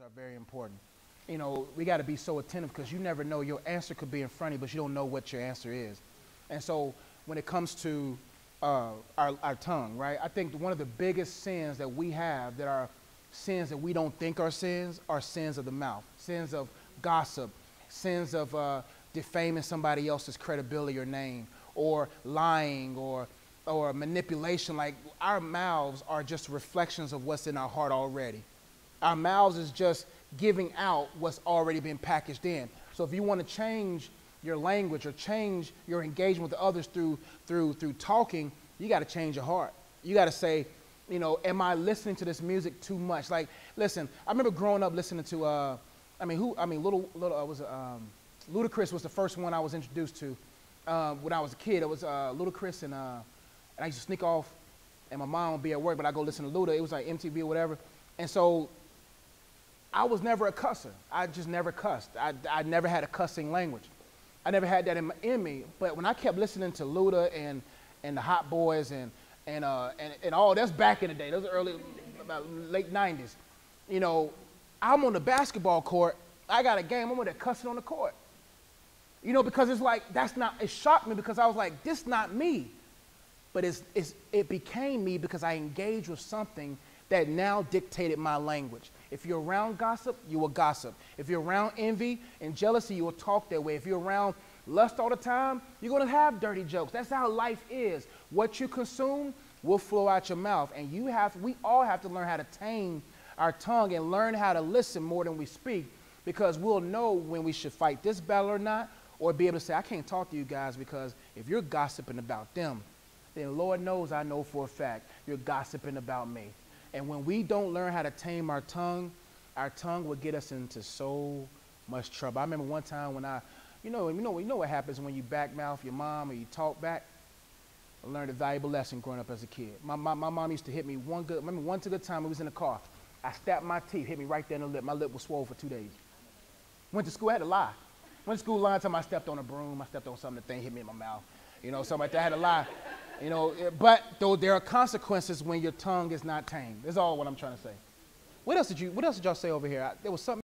are very important. You know, we got to be so attentive because you never know. Your answer could be in front of you, but you don't know what your answer is. And so when it comes to our tongue, right, I think one of the biggest sins that we have that are sins that we don't think are sins of the mouth, sins of gossip, sins of defaming somebody else's credibility or name, or lying, or manipulation. Like, our mouths are just reflections of what's in our heart already. Our mouths is just giving out what's already been packaged in. So if you want to change your language or change your engagement with others through talking, you got to change your heart. You got to say, you know, am I listening to this music too much? Like, listen, I remember growing up listening to, Ludacris was the first one I was introduced to when I was a kid. It was Ludacris, and I used to sneak off, and my mom would be at work, but I go listen to Luda. It was like MTV or whatever. And so I was never a cusser. I just never cussed. I never had a cussing language. I never had that in me. But when I kept listening to Luda and the Hot Boys and all, that's back in the day. Those are early, about late 90s. You know, I'm on the basketball court. I got a game. I'm on there cussing on the court. You know, because it's like, it shocked me because I was like, this not me. But it became me because I engaged with something that now dictated my language. If you're around gossip, you will gossip. If you're around envy and jealousy, you will talk that way. If you're around lust all the time, you're going to have dirty jokes. That's how life is. What you consume will flow out your mouth. And we all have to learn how to tame our tongue and learn how to listen more than we speak, because we'll know when we should fight this battle or not, or be able to say, I can't talk to you guys because if you're gossiping about them, then Lord knows I know for a fact you're gossiping about me. And when we don't learn how to tame our tongue will get us into so much trouble. I remember one time when you know what happens when you backmouth your mom or you talk back. I learned a valuable lesson growing up as a kid. My mom used to hit me one good time we was in the car. I stabbed my teeth, hit me right there in the lip. My lip was swollen for 2 days. Went to school, I had to lie. Went to school lying time I stepped on a broom, I stepped on something, the thing hit me in my mouth. You know, something like that, I had to lie. You know, but though there are consequences when your tongue is not tamed. That's all what I'm trying to say. What else did y'all say over here? There was something.